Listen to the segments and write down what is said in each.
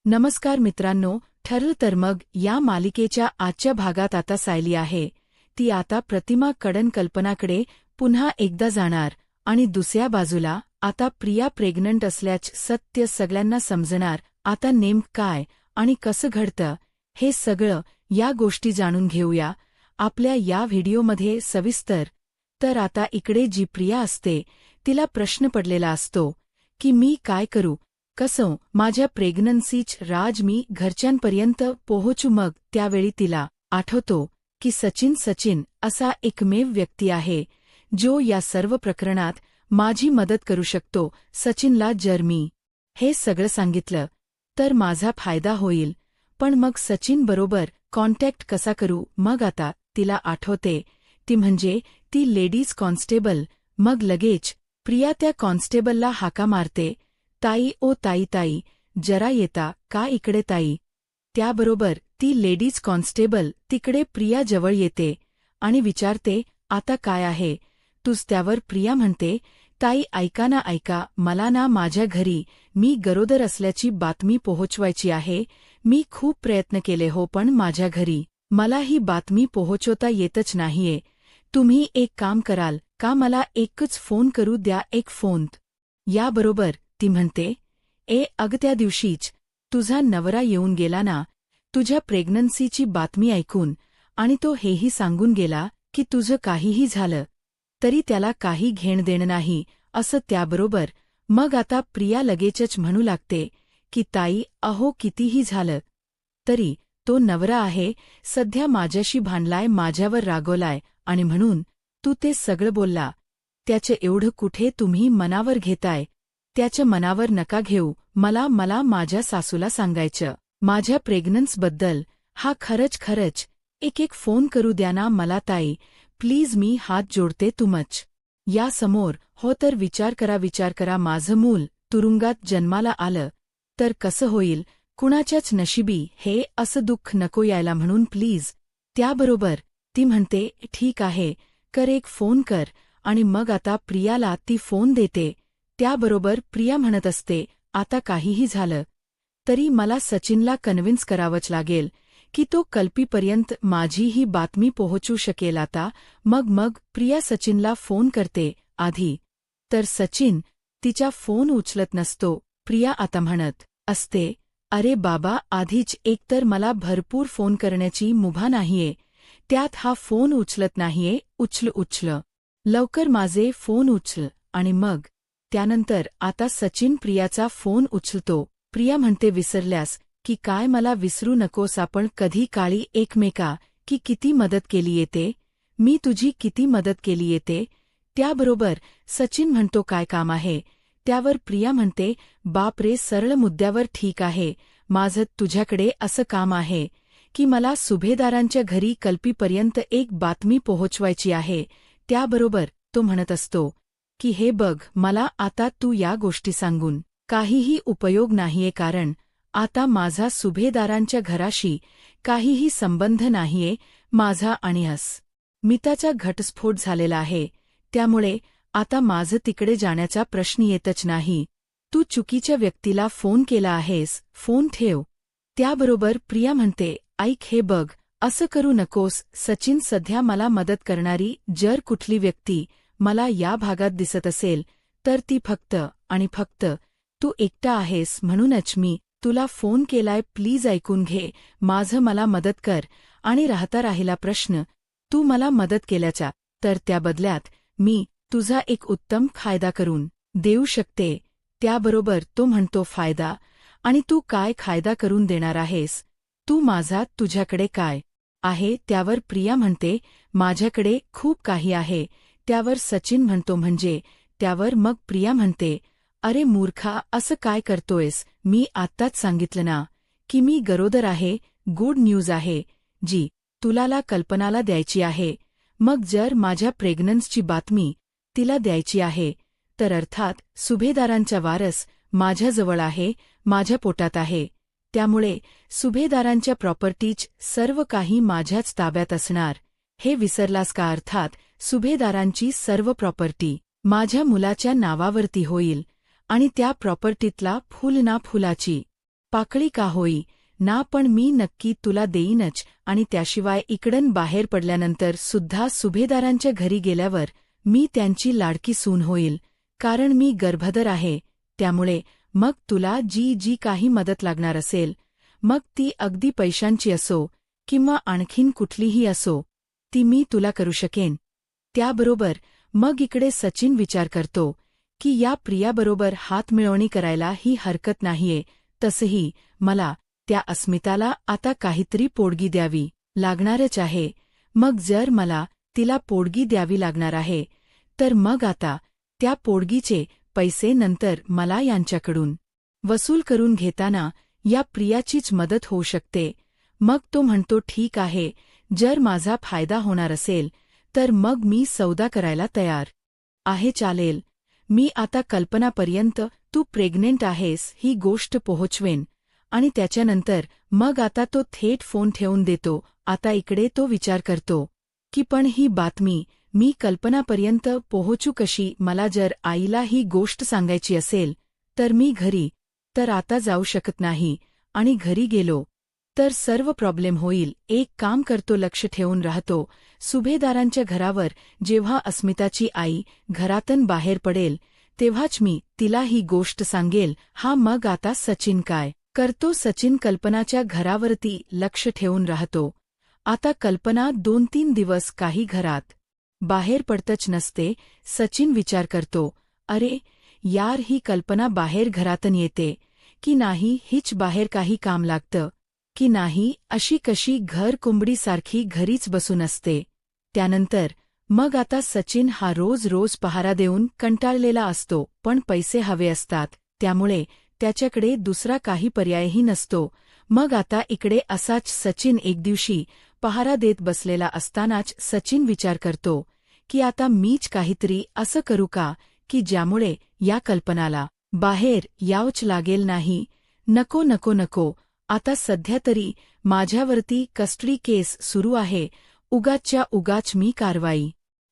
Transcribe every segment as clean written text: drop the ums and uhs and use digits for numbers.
नमस्कार मित्रांनो, ठरलं तर मग या मालिकेच्या आजच्या भागात आता सायली आहे. ती आता प्रतिमा कडन कल्पनाकडे पुन्हा एकदा जाणार आणि दुसऱ्या बाजूला आता प्रिया प्रेग्नंट असल्याचं सत्य सगळ्यांना समजणार. आता नेमकं काय आणि कसं घडतं हे सगळं या गोष्टी जाणून घेऊया आपल्या या व्हिडिओमध्ये सविस्तर. तर आता इकडे जी प्रिया असते तिला प्रश्न पडलेला असतो की मी काय करू, कसं माझ्या प्रेग्नन्सीच राज मी घरच्यांपर्यंत पोहोचू. मग त्यावेळी तिला आठवतो की सचिन असा एकमेव व्यक्ती आहे जो या सर्व प्रकरणात माझी मदत करू शकतो. सचिनला जर मी हे सगळं सांगितलं तर माझा फायदा होईल, पण मग सचिन बरोबर कॉन्टॅक्ट कसा करू. मग आता तिला आठवते ती म्हणजे ती लेडीज कॉन्स्टेबल. मग लगेच प्रिया त्या कॉन्स्टेबलला हाका मारते, ताई ओ ताई जरा येता का इकडे ताई. त्याबरोबर ती लेडीज कॉन्स्टेबल तिकडे प्रिया जवळ येते आणि विचारते आता काय आहे तुझ. त्यावर प्रिया म्हणते, ताई ऐका, मला ना माझ्या घरी मी गरोदर असल्याची बातमी पोहोचवायची आहे. मी खूप प्रयत्न केले हो, पण माझ्या घरी मला ही बातमी पोहोचवता येतच नाहीये. तुम्ही एक काम कराल का, मला एकच फोन करू द्या, एक फोन. याबरोबर ती म्हणते, अग त्या दिवशीच तुझा नवरा येऊन गेला ना तुझ्या प्रेग्नन्सीची बातमी ऐकून, आणि तो हेही सांगून गेला की तुझं काहीही झालं तरी त्याला काही घेण देणं नाही असं. त्याबरोबर मग आता प्रिया लगेचच म्हणू लागते की ताई अहो कितीही झालं तरी तो नवरा आहे सध्या माझ्याशी भांडलाय, माझ्यावर रागवलाय, आणि म्हणून तू ते सगळं बोलला. त्याचं एवढं कुठे तुम्ही मनावर घेताय. त्याच्या मनावर नका घेऊ. मला माझ्या सासूला सांगायचं माझ्या प्रेग्नन्सबद्दल. हा खरंच एक फोन करू द्या ना मला ताई, प्लीज, मी हात जोडते तुमच या समोर. हो तर विचार करा, माझं मूल तुरुंगात जन्माला आलं तर कसं होईल, कुणाच्याच नशिबी हे असं दुःख नको यायला, म्हणून प्लीज. त्याबरोबर ती म्हणते ठीक आहे, एक फोन कर. आणि मग आता प्रियाला ती फोन देते. त्याबरोबर प्रिया म्हणत असते, आता काहीही झालं तरी मला सचिनला कन्व्हिन्स करावंच लागेल की तो कल्पीपर्यंत माझी ही बातमी पोहोचू शकेल. आता मग प्रिया सचिनला फोन करते. आधी तर सचिन तिच्या फोन उचलत नसतो. प्रिया आता म्हणत असते, अरे बाबा, आधीच एकतर मला भरपूर फोन करण्याची मुभा नाहीये, त्यात हा फोन उचलत नाहीये. उचल लवकर माझे फोन उचल. आणि मग त्यानंतर आता सचिन प्रियाचा फोन उचलतो. प्रिया म्हणते, विसरल्यास की काय, मला विसरू नकोस, आपण कधी काळी एकमेका की किती मदत केली येते, मी तुझी किती मदत केली येते. त्याबरोबर सचिन म्हणतो काय काम आहे. त्यावर प्रिया म्हणते, बापरे, सरळ मुद्द्यावर. ठीक आहे, माझं तुझ्याकडे असं काम आहे की मला सुभेदारांच्या घरी कल्पीपर्यंत एक बातमी पोहोचवायची आहे. त्याबरोबर तो म्हणत असतो की हे बघ, मला आता तू या गोष्टी सांगून काहीही उपयोग नाहीये, कारण आता माझा सुभेदारांच्या घराशी काहीही संबंध नाहीये. माझा आणि मिताचा घटस्फोट झालेला आहे, त्यामुळे आता माझं तिकडे जाण्याचा प्रश्न येतच नाही. तू चुकीच्या व्यक्तीला फोन केला आहेस, फोन ठेव. त्याबरोबर प्रिया म्हणते, ऐक, हे बघ, असं करू नकोस. सचिन, सध्या मला मदत करणारी जर कुठली व्यक्ती मला या भागात दिसत असेल तर ती फक्त आणि फक्त तू एकटा आहेस, म्हणूनच मी तुला फोन केलाय. प्लीज ऐकून घे माझं, मला मदत कर, आणि राहता राहिला प्रश्न तू मला मदत केल्याचा तर त्या बदल्यात मी तुझा एक उत्तम फायदा करून देऊ शकते. त्याबरोबर तो म्हणतो, फायदा? आणि तू काय फायदा करून देणार आहेस तू माझा, तुझ्याकडे काय आहे. त्यावर प्रिया म्हणते, माझ्याकडे खूप काही आहे. त्यावर सचिन म्हणतो, म्हणजे? त्यावर मग प्रिया म्हणते, अरे मूर्खा, असं काय करतोयस, मी आत्ताच सांगितलं ना की मी गरोदर आहे. गुड न्यूज आहे जी तुला कल्पनाला द्यायची आहे. मग जर माझ्या प्रेग्नन्सची बातमी तिला द्यायची आहे तर अर्थात सुभेदारांचा वारस माझ्याजवळ आहे, माझ्या पोटात आहे. त्यामुळे सुभेदारांच्या प्रॉपर्टीज सर्व काही माझ्याच ताब्यात असणार. हे विसरलास का? अर्थात सुभेदारांची सर्व प्रॉपर्टी माझ्या मुलाच्या नावावरती होईल, आणि त्या प्रॉपर्टीतला फुल ना फुलाची पाकळी का होई ना, पण मी नक्की तुला देईनच. आणि त्याशिवाय इकडन बाहेर पडल्यानंतर सुद्धा सुभेदारांच्या घरी गेल्यावर मी त्यांची लाडकी सून होईल, कारण मी गर्भधर आहे. त्यामुळे मग तुला जी जी काही मदत लागणार असेल, मग ती अगदी पैशांची असो किंवा आणखीन कुठलीही असो, ती मी तुला करू शकेन. त्याबरोबर मग इकडे सचिन विचार करतो की या प्रियाबरोबर हातमिळवणी करायला ही हरकत नाहीये. तसंही मला त्या अस्मिताला आता काहीतरी पोडगी द्यावी लागणारच आहे. मग जर मला तिला पोडगी द्यावी लागणार आहे, तर मग आता त्या पोडगीचे पैसे नंतर मला यांच्याकडून वसूल करून घेताना या प्रियाचीच मदत होऊ शकते. मग तो म्हणतो, ठीक आहे, जर माझा फायदा होणार असेल तर मग मी सौदा करायला तयार आहे. चालेल, मी आता कल्पनापर्यंत तू प्रेग्नेंट आहेस ही गोष्ट पोहोचवेन. आणि त्याच्यानंतर मग आता तो थेट फोन ठेवून देतो. आता इकडे तो विचार करतो की पण ही बातमी मी कल्पनापर्यंत पोहोचू कशी. मला जर आईला ही गोष्ट सांगायची असेल तर मी घरी तर आता जाऊ शकत नाही, आणि घरी गेलो तर सर्व प्रॉब्लेम होईल. एक काम करतो, लक्ष ठेवून राहतो सुभेदारांच्या घरावर. जेव्हा अस्मिताची आई घरातून बाहेर पडेल तेव्हाच मी तिला ही गोष्ट सांगेल. हा मग आता सचिन काय करतो? सचिन कल्पनाच्या घरावरती लक्ष ठेवून राहतो. आता कल्पना 2-3 दिवस काही घरात बाहेर पडतच नसते. सचिन विचार करतो, अरे यार, ही कल्पना बाहेर घरातून येते की नाही, हिच बाहेर काही काम लागतं की नाही, अशी कशी घर कोंबडीसारखी घरीच बसून असते. त्यानंतर मग आता सचिन हा रोज पहारा देऊन कंटाळलेला असतो, पण पैसे हवे असतात, त्यामुळे त्याच्याकडे दुसरा काही पर्यायही नसतो. मग आता इकडे असाच सचिन एक दिवशी पहारा देत बसलेला असतानाच सचिन विचार करतो की आता मीच काहीतरी असं करू का की ज्यामुळे या कल्पनाला बाहेर यावंच लागेल नाही. नको नको नको, आता सध्या तरी माझ्यावरती कस्टडी केस सुरू आहे. उगाचच्या उगाच मी कारवाई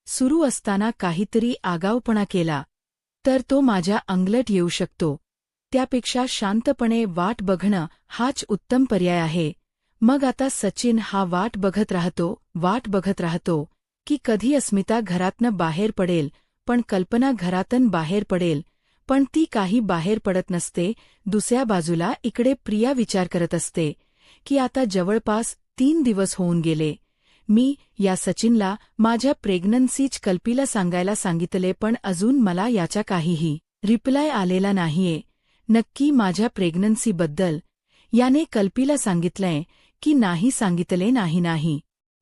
सुरू असताना काहीतरी आगाऊपणा केला तर तो माझ्या अंगलट येऊ शकतो. त्यापेक्षा शांतपणे वाट बघणं हाच उत्तम पर्याय आहे. मग आता सचिन हा वाट बघत राहतो की कधी अस्मिता घरातनं बाहेर पडेल. पण कल्पना घरातून बाहेर पडेल, पण ती काही बाहेर पडत नसते. दुसऱ्या बाजूला इकडे प्रिया विचार करत असते की आता जवळपास 3 दिवस होऊन गेले. मी या सचिनला माझ्या प्रेग्नन्सीच कल्पीला सांगायला सांगितले, पण अजून मला याचा काहीही रिप्लाय आलेला नाहीये. नक्की माझ्या प्रेग्नन्सीबद्दल याने कल्पीला सांगितलंय की नाही सांगितले नाही.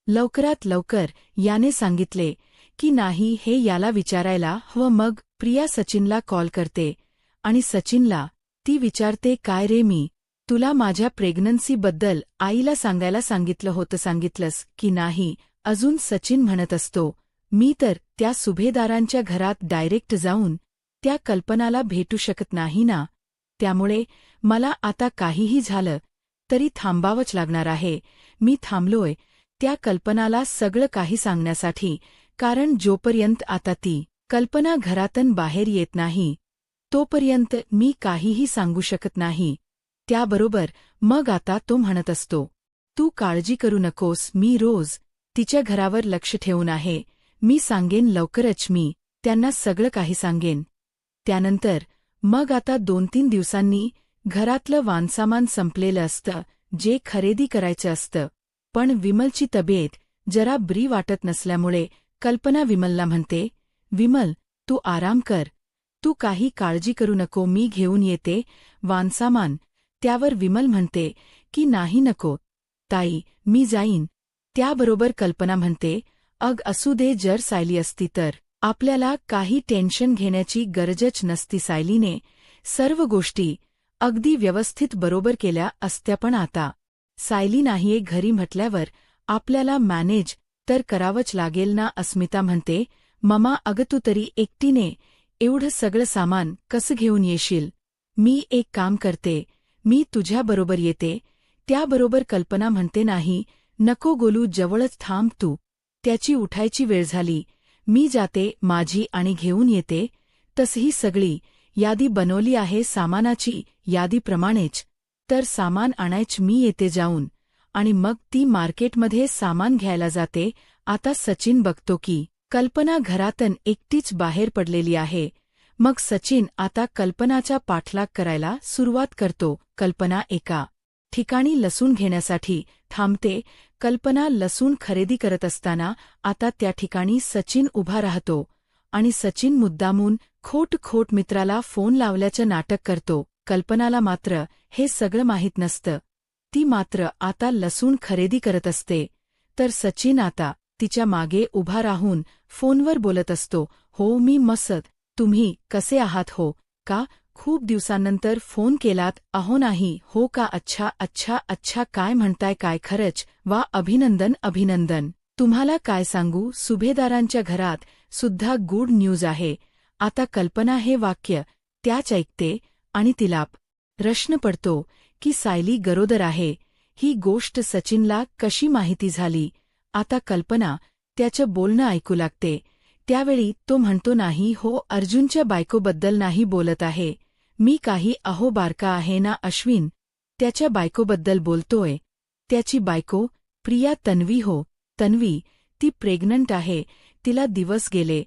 लवकरात लवकर याने सांगितले की नाही हे याला विचारायला हवं. मग प्रिया सचिनला कॉल करते आणि सचिनला ती विचारते, काय रे, मी तुला माझ्या प्रेग्नन्सीबद्दल आईला सांगायला सांगितलं होतं, सांगितलंस की नाही? अजून सचिन म्हणत असतो, मी तर त्या सुभेदारांच्या घरात डायरेक्ट जाऊन त्या कल्पनाला भेटू शकत नाही ना, त्यामुळे मला आता काहीही झालं तरी थांबावंच लागणार आहे. मी थांबलोय त्या कल्पनाला सगळं काही सांगण्यासाठी, कारण जोपर्यंत आता ती कल्पना घरातून बाहेर येत नाही तोपर्यंत मी काहीही सांगू शकत नाही. त्याबरोबर मग आता तो म्हणत असतो, तू काळजी करू नकोस, मी रोज तिच्या घरावर लक्ष ठेवून आहे. मी सांगेन लवकरच, मी त्यांना सगळं काही सांगेन. त्यानंतर मग आता 2-3 दिवसांनी घरातलं वानसामान संपलेलं असतं, जे खरेदी करायचं असतं. पण विमलची तब्येत जरा बरी वाटत नसल्यामुळे कल्पना विमलला म्हणते, विमल, तू आराम कर, तू काही काळजी करू नको, मी घेऊन येते वानसामान. त्यावर विमल म्हणते की नाही, नको ताई, मी जाईन. त्याबरोबर कल्पना म्हणते, अग असू दे, जर सायली असती तर आपल्याला काही टेन्शन घेण्याची गरजच नसती. सायलीने सर्व गोष्टी अगदी व्यवस्थित बरोबर केल्या असत्या, पण आता सायली नाहीये घरी म्हटल्यावर आपल्याला मॅनेज तर करावंच लागेल ना. अस्मिता म्हणते, ममा, अगं तू तरी एकटीने एवढं सगळं सामान कसं घेऊन येशील? मी एक काम करते, मी तुझ्याबरोबर येते. त्याबरोबर कल्पना म्हणते, नाही नको गोलू, जवळच थांब तू, त्याची उठायची वेळ झाली, मी जाते माझी आणि घेऊन येते. तसही सगळी यादी बनवली आहे, सामानाची यादीप्रमाणेच तर सामान आणायच मी येते जाऊन. आणि मग ती मार्केटमध्ये सामान घ्यायला जाते. आता सचिन बघतो की कल्पना घरातून एकटीच बाहेर पडलेली आहे. मग सचिन आता कल्पनाचा पाठलाग करायला सुरुवात करतो. कल्पना एका ठिकाणी लसूण घेण्यासाठी थांबते. कल्पना लसूण खरेदी करत असताना आता त्या ठिकाणी सचिन उभा राहतो आणि सचिन मुद्दामून खोट मित्राला फोन लावल्याचं नाटक करतो. कल्पनाला मात्र हे सगळं माहीत नसतं. ती मात्र आता लसूण खरेदी करत असते. तर सचिन आता तिच्या मागे उभा राहून फोनवर बोलत असतो. हो मी मस्त. तुम्ही कसे आहात हो? का खूप दिवसांनंतर फोन केलात? अहो नाही हो का? अच्छा काय म्हणताय? काय खरंच? वा अभिनंदन. तुम्हाला काय सांगू, सुभेदारांच्या घरात सुद्धा गुड न्यूज आहे. आता कल्पना हे वाक्य त्याच ऐकते आणि तिला प्रश्न पडतो की सायली गरोदर आहे. ही गोष्ट सचिनला कशी माहिती झाली? आता कल्पना त्याचं बोलणं ऐकू लागते. त्यावेळी तो म्हणतो नाही हो, अर्जुनच्या बायकोबद्दल नाही बोलत आहे मी. काही अहो बारका आहे ना अश्विन, त्याच्या बायकोबद्दल बोलतोय. त्याची बायको प्रिया तन्वी हो. तन्वी, ती प्रेग्नंट आहे. तिला दिवस गेले.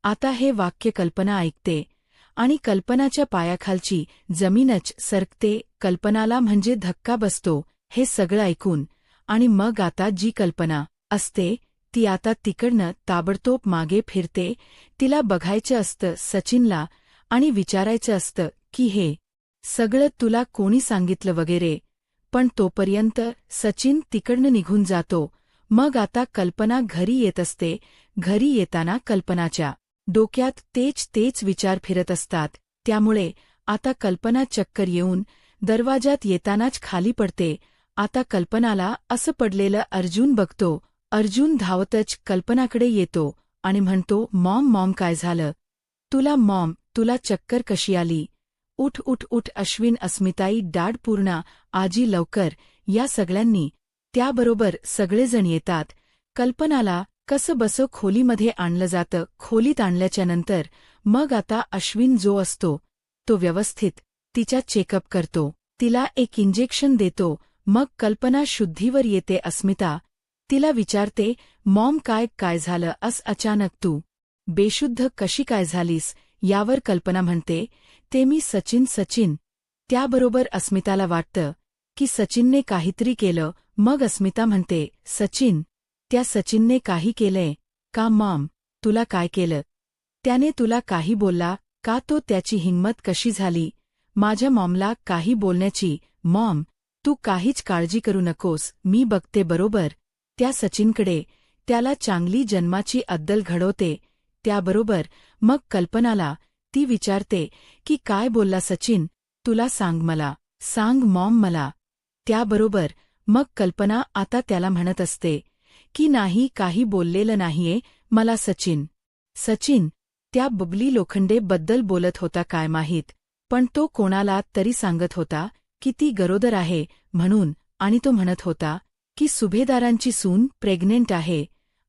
आता हे वाक्य कल्पना ऐकते आणि कल्पनाच्या पायाखालची जमीनच सरकते. कल्पनाला म्हणजे धक्का बसतो हे सगळं ऐकून. आणि मग आता जी कल्पना असते ती आता तिकडनं ताबडतोब मागे फिरते. तिला बघायचं असतं सचिनला आणि विचारायचं असतं की हे सगळं तुला कोणी सांगितलं वगैरे. पण तोपर्यंत सचिन तिकडनं निघून जातो. मग आता कल्पना घरी येत असते. घरी येताना कल्पनाच्या डोक्यात तेच विचार फिरत असतात. त्यामुळे आता कल्पना चक्कर येऊन दरवाजात येतानाच खाली पडते. आता कल्पनाला असं पडलेलं अर्जुन बघतो. अर्जुन धावतच कल्पनाकडे येतो आणि म्हणतो, मॉम काय झालं तुला? तुला चक्कर कशी आली? उठ अश्विन, अस्मिताई, डाड पूर्णा, आजी लवकर. या सगळ्यांनी त्याबरोबर सगळेजण येतात. कल्पनाला कसं बसं खोलीमध्ये आणलं जातं. खोलीत आणल्याच्यानंतर मग आता अश्विन जो असतो तो व्यवस्थित तिचा चेकअप करतो. तिला एक इंजेक्शन देतो. मग कल्पना शुद्धीवर येते. अस्मिता तिला विचारते, मॉम काय झालं? अचानक तू बेशुद्ध कशी काय झालीस? यावर कल्पना म्हणते, ते मी सचिन. त्याबरोबर अस्मिताला वाटतं की सचिनने काहीतरी केलं. मग अस्मिता म्हणते, सचिन? त्या सचिनने काही केलंय का? मॉम, तुला काय केलं? त्याने तुला काही बोलला का? तो त्याची हिंमत कशी झाली माझ्या मॉमला काही बोलण्याची? मॉम, तू काहीच काळजी करू नकोस, मी बघते बरोबर त्या सचिनकडे. त्याला चांगली जन्माची अद्दल घडवते. त्याबरोबर मग कल्पनाला ती विचारते की काय बोलला सचिन? तुला सांग मला. सांग मॉम मला. त्याबरोबर मग कल्पना आता त्याला म्हणत असते की नाही, काही बोललेलं नाहीये मला सचिन त्या बबली लोखंडे बद्दल बोलत होता काय माहीत, पण तो कोणाला तरी सांगत होता की ती गरोदर आहे म्हणून. आणि तो म्हणत होता की सुभेदारांची सून प्रेग्नेंट आहे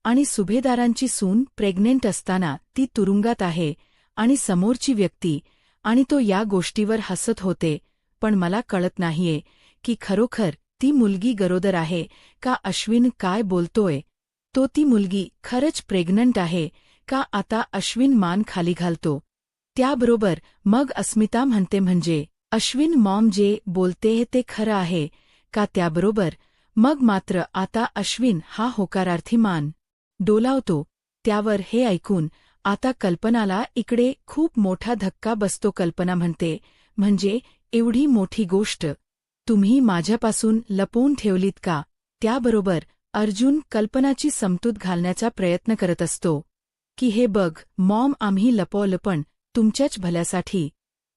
आणि सुभेदारांची सून प्रेग्नेंट असताना ती तुरुंगात आहे आणि समोरची व्यक्ती आणि तो या गोष्टीवर हसत होते. पण मला कळत नाहीये की खरोखर ती मुलगी गरोदर आहे का? अश्विन काय बोलतोय? तो ती मुलगी खरंच प्रेग्नंट आहे का? आता अश्विन मान खाली घालतो. त्याबरोबर मग अस्मिता म्हणते, म्हणजे अश्विन मॉम जे बोलतेय ते खरं आहे का? त्याबरोबर मग मात्र आता अश्विन हा होकारार्थी मान डोलावतो. त्यावर हे ऐकून आता कल्पनाला इकडे खूप मोठा धक्का बसतो. कल्पना म्हणते, म्हणजे एवढी मोठी गोष्ट तुम्ही माझ्यापासून लपवून ठेवलीत का? त्याबरोबर अर्जुन कल्पनाची समजूत घालण्याचा प्रयत्न करत असतो की हे बघ मॉम, आम्ही लपवलं पण तुमच्याच भल्यासाठी,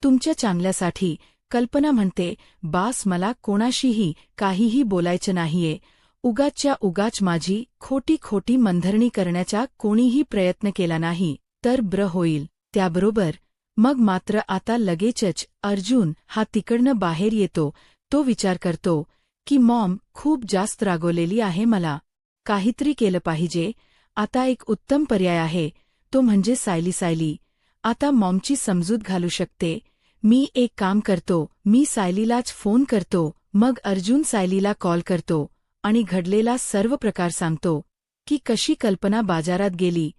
तुमच्या चांगल्यासाठी. कल्पना म्हणते, बास, मला कोणाशीही काहीही बोलायचं नाहीये. उगाचच्या उगाच माझी खोटी मनधरणी करण्याचा कोणीही प्रयत्न केला नाही तर ब्र होईल. त्याबरोबर मग मात्र आता लगेचच अर्जुन हा तिकडनं बाहेर येतो. तो विचार करतो की मॉम खूप जास्त रागवलेली आहे, मला काहीतरी केलं पाहिजे. आता एक उत्तम पर्याय आहे, तो म्हणजे सायली. आता मॉमची समजूत घालू शकते. मी एक काम करतो, मी सायलीलाच फोन करतो मग अर्जुन सायलीला कॉल करतो आणि घडलेला सर्व प्रकार सांगतो की कशी कल्पना बाजारात गेली,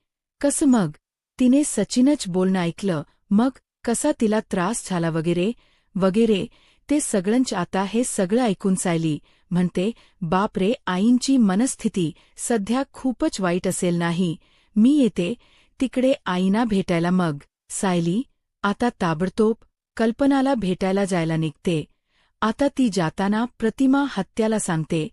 कसं मग तिने सचिनच बोलणं ऐकलं, मग कसा तिला त्रास झाला वगैरे वगैरे ते सगळंच. आता हे सगळं ऐकून सायली म्हणते, बापरे, आईंची मनस्थिती सध्या खूपच वाईट असेल नाही, मी येते तिकडे आईना भेटायला. मग सायली आता ताबडतोब कल्पनाला भेटायला जायला निघते. आता ती जाताना प्रतिमा हत्याला सांगते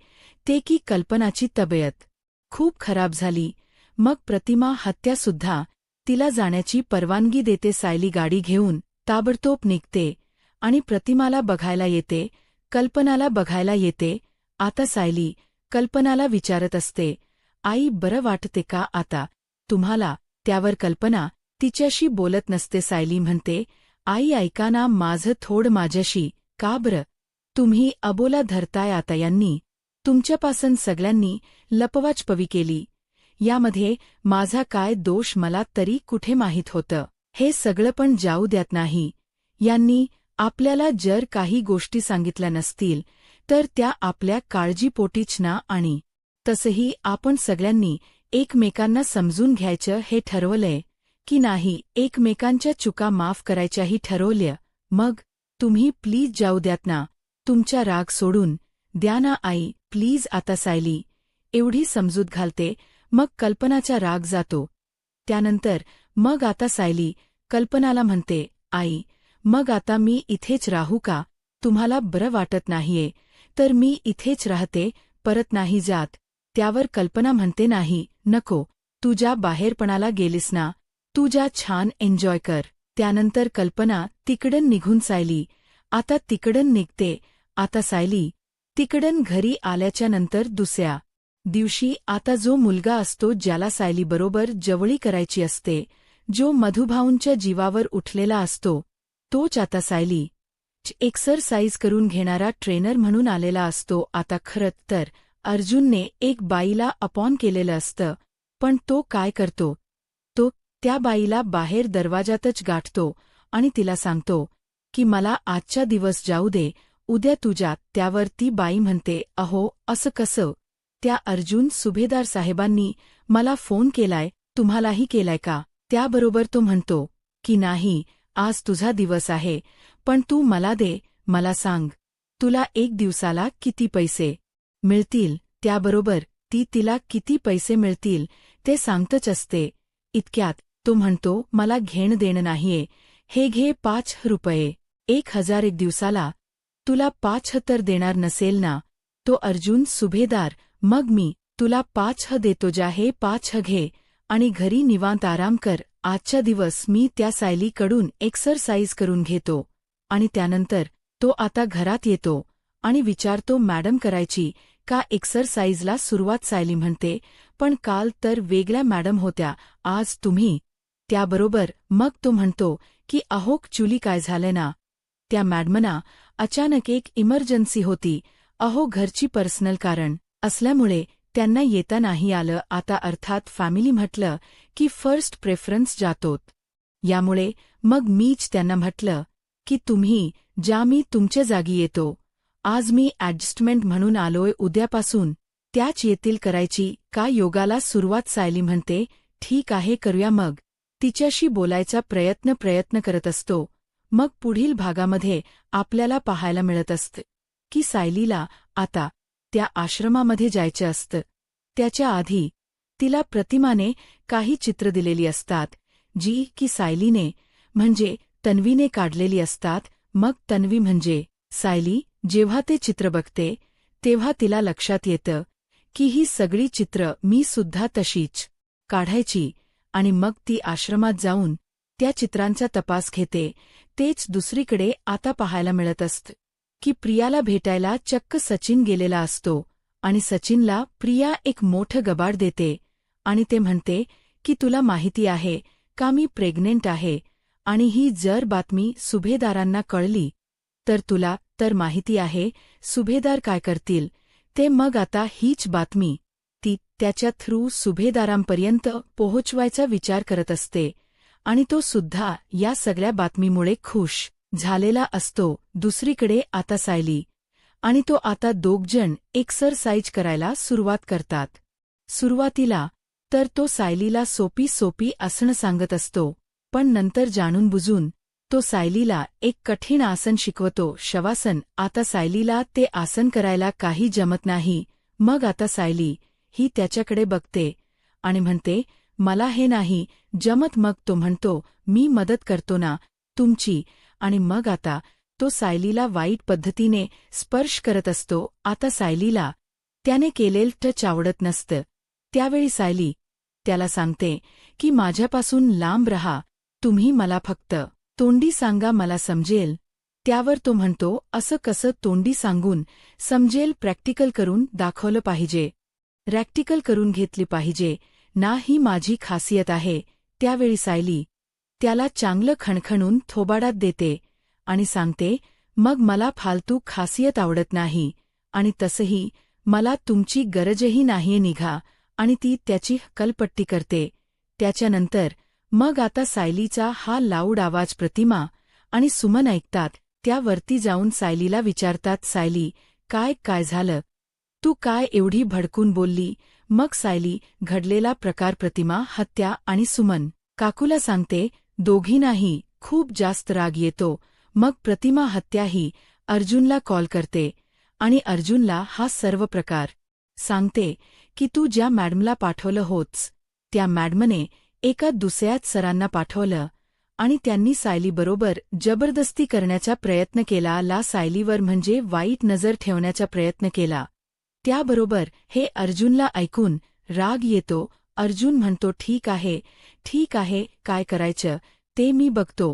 ते की कल्पनाची तब्येत खूप खराब झाली. मग प्रतिमा हत्यासुद्धा तिला जाण्याची परवानगी देते. सायली गाडी घेऊन ताबडतोब निघते आणि प्रतिमाला बघायला येते, कल्पनाला बघायला येते. आता सायली कल्पनाला विचारत असते, आई बरं वाटते का आता तुम्हाला? त्यावर कल्पना तिच्याशी बोलत नसते. सायली म्हणते, आई ऐका ना माझं थोडं माझ्याशी. का बरं तुम्ही अबोला धरताय? आता यांनी तुमच्यापासून सगळ्यांनी लपवाछपवी केली, यामध्ये माझा काय दोष मला तरी कुठे माहीत होतं. हे सगळं पण जाऊ द्यात नाही. यांनी आपल्याला जर काही गोष्टी सांगितल्या नसतील तर त्या आपल्या काळजीपोटीच ना, आणि तसंही आपण सगळ्यांनी एकमेकांना समजून घ्यायचं हे ठरवलंय की नाही, एकमेकांच्या चुका माफ करायच्याही ठरवल्या. मग तुम्ही प्लीज जाऊ द्यात ना, तुमचा राग सोडून द्या ना आई प्लीज. आता सायली एवढी समजूत घालते, मग कल्पनाचा राग जातो. त्यानंतर मग आता सायली कल्पनाला म्हणते, आई मग आता मी इथेच राहू का? तुम्हाला बरं वाटत नाहीये तर मी इथेच राहते, परत नाही जात. त्यावर कल्पना म्हणते, नाही नको, तुझ्या बाहेरपणाला गेलीस ना, तुझ्या छान एन्जॉय कर. त्यानंतर कल्पना तिकडन निघून सायली आता तिकडन निघते. आता सायली तिकडन घरी आल्याच्या नंतर दुसऱ्या दिवशी आता जो मुलगा असतो ज्याला सायलीबरोबर जवळी करायची असते, जो मधुभाऊंच्या जीवावर उठलेला असतो, तोच आता सायली एक्सरसाइज करून घेणारा ट्रेनर म्हणून आलेला असतो. आता खरंच तर अर्जुनने एक बाईला अपॉन केलेलं असतं, पण तो काय करतो, तो त्या बाईला बाहेर दरवाजातच गाठतो आणि तिला सांगतो की मला आजचा दिवस जाऊ दे, उद्या तुझ्या. त्यावर ती बाई म्हणते, अहो असं कसं? त्या अर्जुन सुभेदार साहेबांनी मला फोन केलाय, तुम्हालाही केलाय का? त्याबरोबर तो म्हणतो की नाही, आज तुझा दिवस आहे, पण तू मला दे, मला सांग तुला एक दिवसाला किती पैसे मिळतील. त्याबरोबर ती तिला किती पैसे मिळतील ते सांगतच असते. इतक्यात तो म्हणतो, मला घेणं देणं नाहीये, हे घे 5 रुपये, 1000 एक दिवसाला. तुला 5 तर देणार नसेल ना? तो अर्जुन सुभेदार, मग मी तुला 5 देतो, जा हे 5 घे आणि घरी निवांत आराम कर. आजचा दिवस मी त्या सायलीकडून एक्सरसाइज करून घेतो. आणि त्यानंतर तो आता घरात येतो आणि विचारतो, मॅडम करायची का एक्सरसाइजला सुरुवात? सायली म्हणते, पण काल तर वेगळ्या मॅडम होत्या, आज तुम्ही. त्याबरोबर मग तो म्हणतो की अहो ॲक्च्युली काय झालं ना, त्या मॅडमना अचानक एक इमर्जन्सी होती, अहो घरची पर्सनल कारण असल्यामुळे त्यांना येता नाही आलं. आता अर्थात फॅमिली म्हटलं की फर्स्ट प्रेफरन्स जातोत. यामुळे मग मीच त्यांना म्हटलं की तुम्ही ज्या, मी तुमच्या जागी येतो. आज मी ॲडजस्टमेंट म्हणून आलोय, उद्यापासून त्याच येतील करायची का योगाला सुरुवात? सायली म्हणते, ठीक आहे करूया. मग तिच्याशी बोलायचा प्रयत्न करत असतो. मग पुढील भागामध्ये आपल्याला पाहायला मिळत असतं की सायलीला आता त्या आश्रमामध्ये जायचं असतं. त्याच्या आधी तिला प्रतिमाने काही चित्र दिलेली असतात, जी की सायलीने म्हणजे तन्वीने काढलेली असतात. मग तन्वी म्हणजे सायली जेव्हा ते चित्र बघते तेव्हा तिला लक्षात येतं की ही सगळी चित्र मी सुद्धा तशीच काढायची. आणि मग ती आश्रमात जाऊन त्या चित्रांचा तपास घेते. तेच दुसरीकडे आता पाहायला मिळत असतं की प्रियाला भेटायला चक्क सचिन गेलेला असतो आणि सचिनला प्रिया एक मोठं गबाड देते आणि ते म्हणते की तुला माहिती आहे का मी प्रेग्नेंट आहे, आणि ही जर बातमी सुभेदारांना कळली तर तुला तर माहिती आहे सुभेदार काय करतील ते. मग आता हीच बातमी ती त्याच्या थ्रू सुभेदारांपर्यंत पोहोचवायचा विचार करत असते आणि तो सुद्धा या सगळ्या बातमीमुळे खुश झालेला असतो. दुसरीकडे आता सायली आणि तो आता दोघजण एक्सरसाइज करायला सुरुवात करतात. सुरुवातीला तर तो सायलीला सोपी आसनं सांगत असतो, पण नंतर जाणून बुजून तो सायलीला एक कठीण आसन शिकवतो, शवासन. आता सायलीला ते आसन करायला काही जमत नाही. मग आता सायली ही त्याच्याकडे बघते आणि म्हणते, मला हे नाही जमत. मग तो म्हणतो, मी मदत करतो ना तुमची. आणि मग आता तो सायलीला वाईट पद्धतीने स्पर्श करत असतो. आता सायलीला त्याने केलेलं टच आवडत नसतं. त्यावेळी सायली त्याला सांगते की माझ्यापासून लांब रहा, तुम्ही मला फक्त तोंडी सांगा, मला समजेल. त्यावर तो म्हणतो, असं कसं तोंडी सांगून समजेल, प्रॅक्टिकल करून दाखवलं पाहिजे, प्रॅक्टिकल करून घेतली पाहिजे ना, ही माझी खासियत आहे. त्यावेळी सायली त्याला चांगलं खणखणून थोबाडात देते आणि सांगते, मग मला फालतू खासियत आवडत नाही आणि तसंही मला तुमची गरजही नाहीये, निघा. आणि ती त्याची कलपट्टी करते. त्याच्यानंतर मग आता सायलीचा हा लाऊड आवाज प्रतिमा आणि सुमन ऐकतात. त्या वरती जाऊन सायलीला विचारतात, सायली काय झालं, तू काय एवढी भडकून बोलली. मग सायली घडलेला प्रकार प्रतिमा हत्या आणि सुमन काकूला सांगते. दोघींनाही खूप जास्त राग येतो. मग प्रतिमा हत्याही अर्जुनला कॉल करते आणि अर्जुनला हा सर्व प्रकार सांगते की तू ज्या मॅडमला पाठवलं होतस त्या मॅडमने एका दुसऱ्याच सरांना पाठवलं आणि त्यांनी सायलीबरोबर जबरदस्ती करण्याचा प्रयत्न केला, ला सायलीवर म्हणजे वाईट नजर ठेवण्याचा प्रयत्न केला. त्याबरोबर हे अर्जुनला ऐकून राग येतो. अर्जुन म्हणतो, ठीक आहे, काय करायचं ते मी बघतो.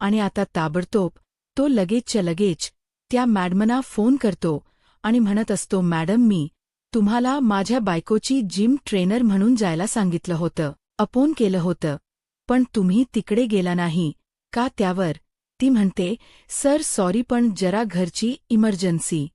आणि आता ताबडतोब तो लगेचच्या लगेच त्या मॅडमना फोन करतो आणि म्हणत असतो, मॅडम, मी तुम्हाला माझ्या बायकोची जिम ट्रेनर म्हणून जायला सांगितलं होतं, अपोन केलं होतं, पण तुम्ही तिकडे गेला नाही का. त्यावर ती म्हणते, सर सॉरी, पण जरा घरची इमर्जन्सी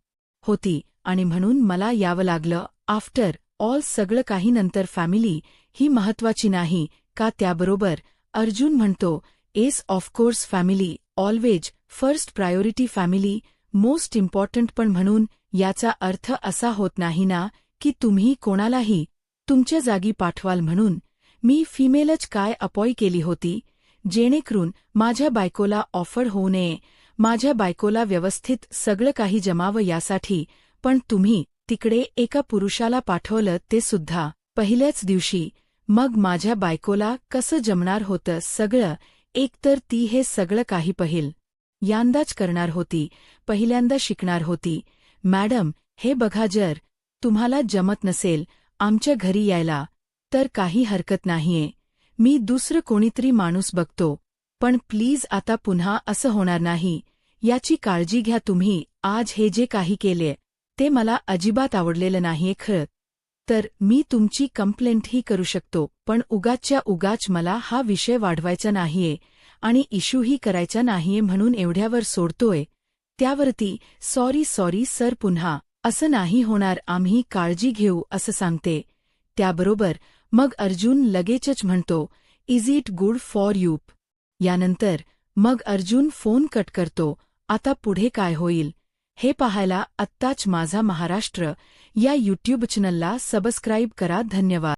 होती आणि म्हणून मला यावं लागलं. आफ्टर ऑल सगळं काही नंतर फॅमिली ही महत्वाची नाही का. त्याबरोबर अर्जुन म्हणतो, yes of course, family always first priority, family most important. पण म्हणून याचा अर्थ असा होत नाही ना की तुम्ही कोणालाही तुमच्या जागी पाठवाल. म्हणून मी फिमेलच काय अपॉय केली होती, जेणेकरून माझ्या बायकोला ऑफर होऊ नये, माझ्या बायकोला व्यवस्थित सगळं काही जमावं यासाठी. पण तुम्ही तिकडे एका पुरुषाला पाठवलं, ते सुद्धा पहिल्याच दिवशी. मग माझ्या बायकोला कसं जमणार होतं सगळं. एकतर ती हे सगळं काही यांदाच करणार होती, पहिल्यांदा शिकणार होती. मॅडम, हे बघा, जर तुम्हाला जमत नसेल आमच्या घरी यायला तर काही हरकत नाहीये, मी दुसरं कोणीतरी माणूस बघतो, पण प्लीज आता पुन्हा असं होणार नाही याची काळजी घ्या. तुम्ही आज हे जे काही केले ते मला अजिबात आवडलेलं नाहीये. खरं तर मी तुमची कंप्लेंटही करू शकतो, पण उगाचच्या उगाच मला हा विषय वाढवायचा नाहीये आणि इश्यूही करायचा नाहीये, म्हणून एवढ्यावर सोडतोय. त्यावरती सॉरी सर, पुन्हा असं नाही होणार, आम्ही काळजी घेऊ असं सांगते. त्याबरोबर मग अर्जुन लगेचच म्हणतो, is it good for you. यानंतर मग अर्जुन फोन कट करतो. आता पुढे काय होईल हे पाहायला आत्ताच माझा महाराष्ट्र या यूट्यूब चॅनलला सबस्क्राईब करा. धन्यवाद.